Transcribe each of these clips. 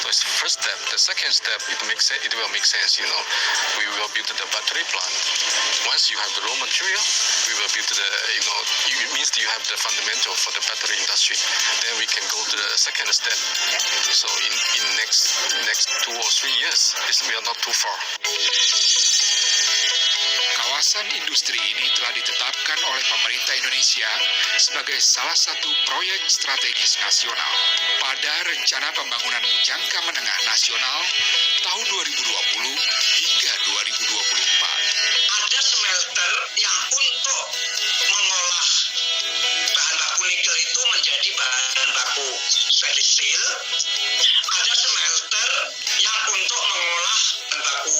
So it's the first step. The second step, it will make sense. We will build the battery plant. Once you have the raw material, we will build it means you have the fundamental for the battery industry. Then we can go to the second step. So in next 2 or 3 years, we are not too far. Kawasan industri ini telah ditetapkan oleh pemerintah Indonesia sebagai salah satu proyek strategis nasional. Pada rencana pembangunan jangka menengah nasional tahun 2020 hingga 2024. Ada smelter yang untuk mengolah bahan baku nikel itu menjadi bahan baku stainless steel. Ada smelter yang untuk mengolah bahan baku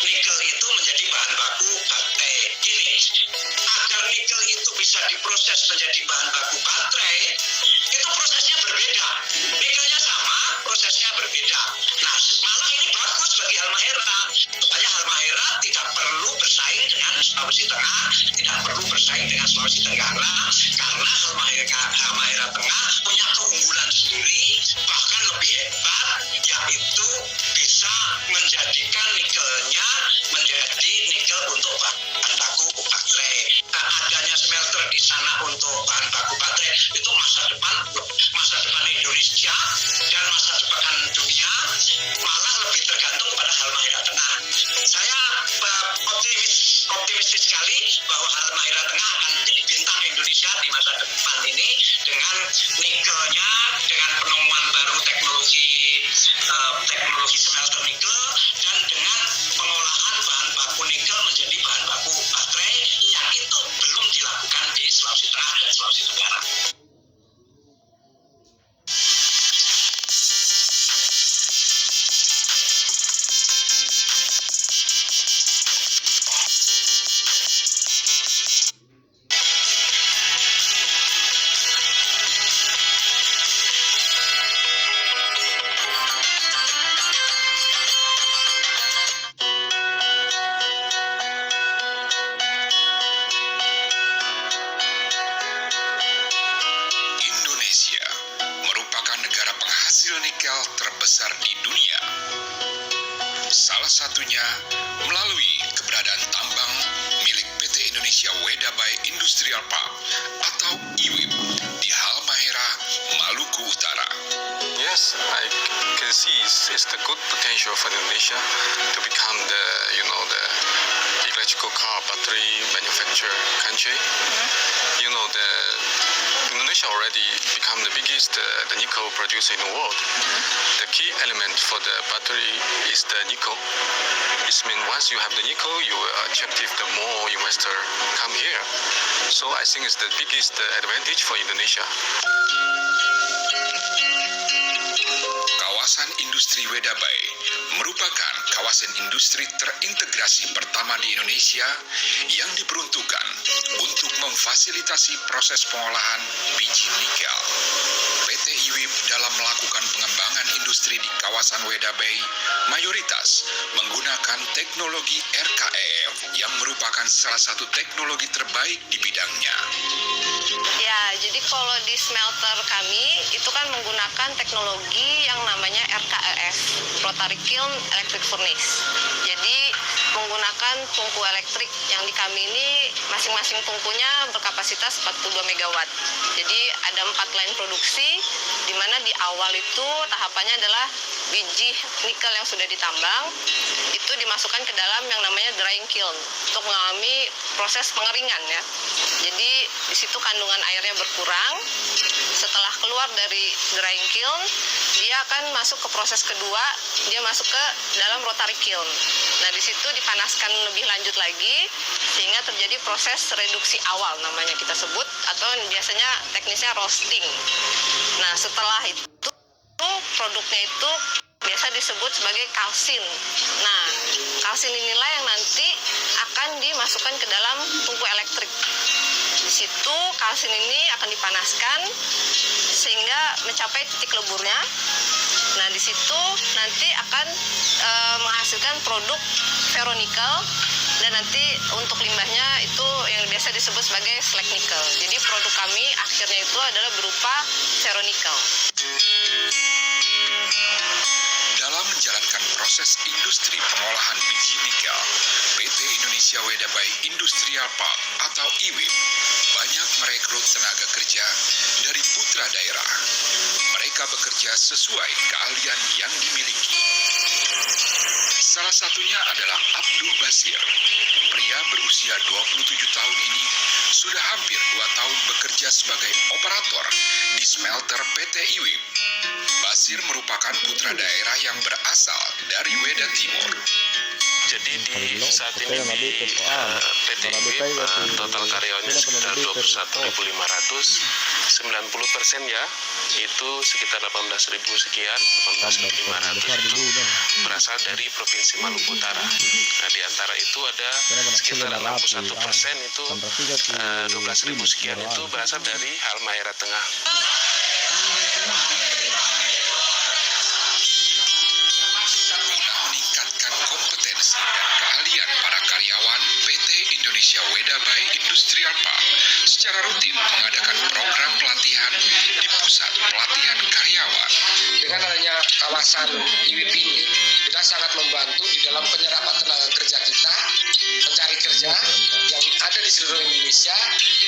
nikel itu menjadi bahan baku baterai. Gini, agar nikel itu bisa diproses menjadi bahan baku baterai, itu prosesnya berbeda. Nikelnya sama, prosesnya berbeda. Nah, malah ini bagus bagi Halmahera, supaya Halmahera tidak perlu bersaing dengan Sulawesi Tengah, tidak perlu bersaing dengan Sulawesi Tenggara, karena Halmahera Tengah punya keunggulan sendiri, bahkan lebih hebat, yaitu bisa menjadikan nikelnya menjadi nikel untuk bahan baku baterai. Nah, adanya smelter di sana untuk bahan baku baterai itu masa depan Indonesia dan masa depan dunia malah lebih tergantung pada Halmahera Tengah. Saya optimistis sekali bahwa Halmahera Tengah akan menjadi bintang Indonesia di masa depan ini dengan nikelnya, dengan penemuan baru teknologi smelter nikel, dan dengan pengolahan bahan baku nikel menjadi bahan baku baterai yang itu belum dilakukan di Sulawesi Tengah dan Sulawesi Tenggara. Indonesia merupakan negara penghasil nikel terbesar di dunia. Salah satunya melalui keberadaan tambang milik PT Indonesia Wedabai Industrial Park atau IWIP di Halmahera, Maluku Utara. Yes, I can see it's the good potential for Indonesia to become the electrical car battery manufacturer country. The Indonesia already become the biggest the nickel producer in the world. The key element for the battery is the nickel. It means once you have the nickel, you will attractive the more investor come here. So I think it's the biggest advantage for Indonesia. Kawasan industri Wedabai merupakan kawasan industri terintegrasi pertama di Indonesia yang diperuntukkan untuk memfasilitasi proses pengolahan biji nikel. PT IWIP dalam melakukan pengembangan industri di kawasan Wedabai mayoritas menggunakan teknologi RKEF yang merupakan salah satu teknologi terbaik di bidangnya. Ya, jadi kalau di smelter kami itu kan menggunakan teknologi yang namanya RKEF, Rotary Kiln Electric Furnace. Jadi menggunakan tungku elektrik yang di kami ini masing-masing tungkunya berkapasitas 42 MW. Jadi ada 4 line produksi, di mana di awal itu tahapannya adalah biji nikel yang sudah ditambang itu dimasukkan ke dalam yang namanya drying kiln untuk mengalami proses pengeringan ya. Jadi di situ kandungan airnya berkurang. Setelah keluar dari drying kiln, dia akan masuk ke proses kedua, dia masuk ke dalam rotary kiln. Nah, di situ dipanaskan lebih lanjut lagi sehingga terjadi proses reduksi awal namanya kita sebut, atau biasanya teknisnya roasting. Nah, setelah itu produknya itu biasa disebut sebagai kalsin. Nah, kalsin inilah yang nanti akan dimasukkan ke dalam tungku elektrik. Di situ kalsin ini akan dipanaskan sehingga mencapai titik leburnya. Nah, di situ nanti akan menghasilkan produk ferronikel, dan nanti untuk limbahnya itu yang biasa disebut sebagai slag nickel. Jadi produk kami akhirnya itu adalah berupa ferronikel. proses industri pengolahan biji nikel, PT Indonesia Wedabai Industrial Park atau IWIP banyak merekrut tenaga kerja dari putra daerah. Mereka bekerja sesuai keahlian yang dimiliki. Salah satunya adalah Abdul Basir. Pria berusia 27 tahun ini sudah hampir 2 tahun bekerja sebagai operator di smelter PT IWIP. Basir merupakan putra daerah yang berasal dari Wedan Timur. Jadi di saat ini di PT IWIP total karyawannya sekitar 21.500, 90% ya itu sekitar 18.000 sekian, 18.500 itu berasal dari Provinsi Maluku Utara. Nah di antara itu ada sekitar 61% itu 12.000 sekian itu berasal dari Halmahera Tengah. Meningkatkan kompetensi dan keahlian para karyawan PT Indonesia Wedabai Industrial Park secara rutin mengadakan program pelatihan di pusat pelatihan karyawan. Dengan adanya kawasan IWIP ini, kita sangat membantu di dalam penyerapan tenaga kerja kita, pencari kerja yang ada di seluruh Indonesia,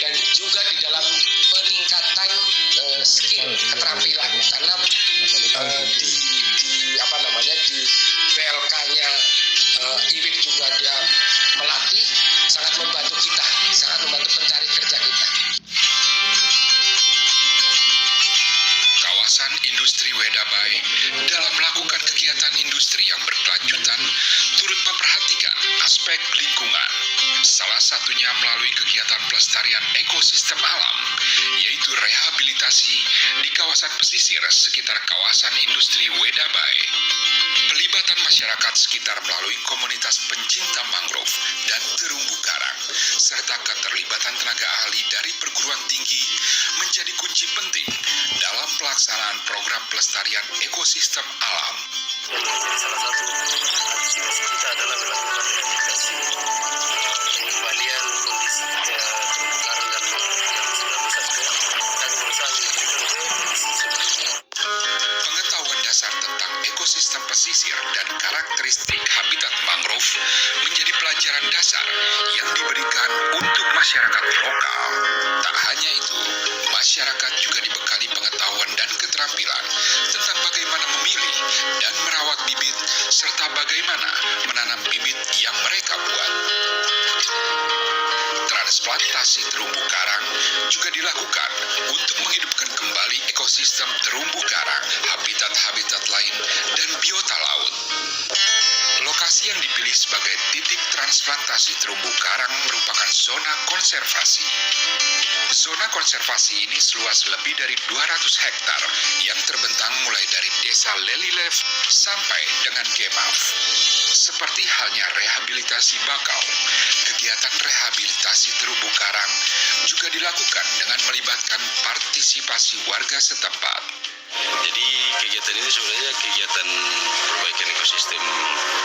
dan juga di dalam peningkatan skill keterampilan. Karena di PLK-nya IWIP juga dia melatih, sangat membantu kita, sangat membantu pencari kerja kita. Kawasan industri Wedabai dalam melakukan kegiatan industri yang berkelanjutan turut memperhatikan aspek lingkungan. Salah satunya melalui kegiatan pelestarian ekosistem alam, yaitu rehabilitasi di kawasan pesisir sekitar kawasan industri Wedabai. Pelibatan masyarakat sekitar melalui komunitas pencinta mangrove dan terumbu karang, serta keterlibatan tenaga ahli dari perguruan tinggi menjadi kunci penting dalam pelaksanaan program pelestarian ekosistem alam. Jadi salah satu antisipasi kita adalah melakukan rehabilitasi pengembalian kondisi terumbu karang dan mangrove yang sudah rusak dan berusaha memberikan kondisi sebelumnya. Pengetahuan dasar tentang ekosistem pesisir dan karakteristik habitat mangrove menjadi pelajaran dasar yang diberikan untuk masyarakat lokal. Tak hanya itu, masyarakat juga dibekali pengetahuan dan keterampilan tentang bagaimana memilih dan merawat bibit serta bagaimana menanam bibit yang mereka buat. Transplantasi terumbu karang juga dilakukan untuk menghidupkan kembali ekosistem terumbu karang, habitat-habitat lain, dan biota laut. Lokasi yang dipilih sebagai titik transplantasi terumbu karang merupakan zona konservasi. Zona konservasi ini seluas lebih dari 200 hektar yang terbentang mulai dari desa Lelilev sampai dengan Gemaf. Seperti halnya rehabilitasi bakau, kegiatan rehabilitasi terumbu karang juga dilakukan dengan melibatkan partisipasi warga setempat. Jadi kegiatan ini sebenarnya kegiatan perbaikan ekosistem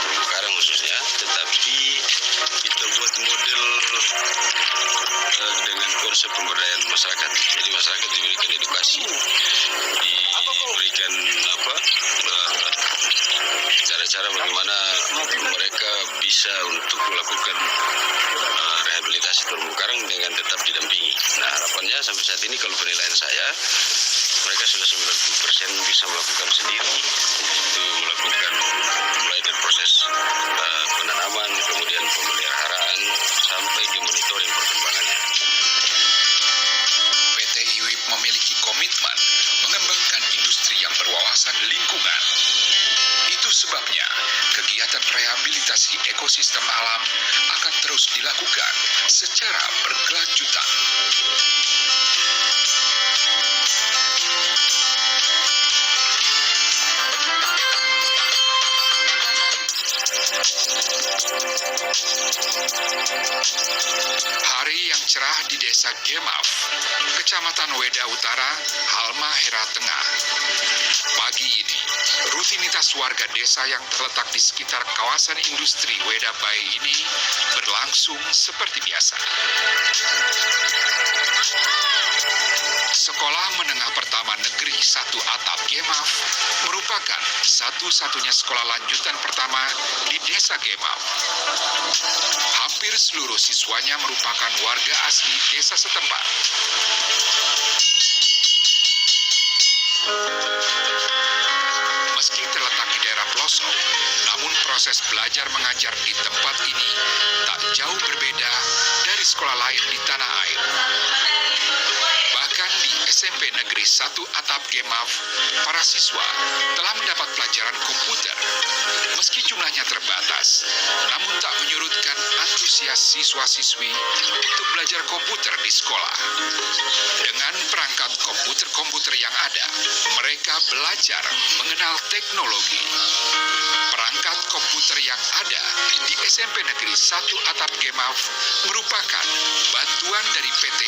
terumbu karang khususnya, tetapi kita buat model dengan konsep pemberdayaan masyarakat. Jadi masyarakat diberikan edukasi, diberikan cara-cara bagaimana mereka bisa untuk melakukan rehabilitasi terumbu karang dengan tetap didampingi. Nah harapannya sampai saat ini kalau penilaian saya, mereka sudah 90% bisa melakukan sendiri. Itu melakukan mulai dari proses penanaman, kemudian pemeliharaan, sampai ke monitoring perkembangannya. PT IWIP memiliki komitmen mengembangkan industri yang berwawasan lingkungan. Itu sebabnya kegiatan rehabilitasi ekosistem alam akan terus dilakukan secara berkelanjutan. Hari yang cerah di desa Gemaf, Kecamatan Weda Utara, Halmahera Tengah. Pagi ini, Rutinitas warga desa yang terletak di sekitar kawasan industri Wedabai ini berlangsung seperti biasa. Sekolah Menengah Pertama Negeri 1 Atap Gemaf merupakan satu-satunya sekolah lanjutan pertama di Desa Gemaf. Hampir seluruh siswanya merupakan warga asli desa setempat. Meski terletak di daerah pelosok, namun proses belajar mengajar di tempat ini tak jauh berbeda dari sekolah lain di tanah air. Bahkan di SMP Negeri 1 Atap Gemaf, para siswa telah mendapat pelajaran komputer. Meski jumlahnya terbatas, namun tak menyurutkan antusias siswa-siswi untuk belajar komputer di sekolah. Dengan perangkat komputer-komputer yang ada, mereka belajar mengenal teknologi. Perangkat komputer yang ada di SMP Negeri 1 Atap Gemaf merupakan bantuan dari PT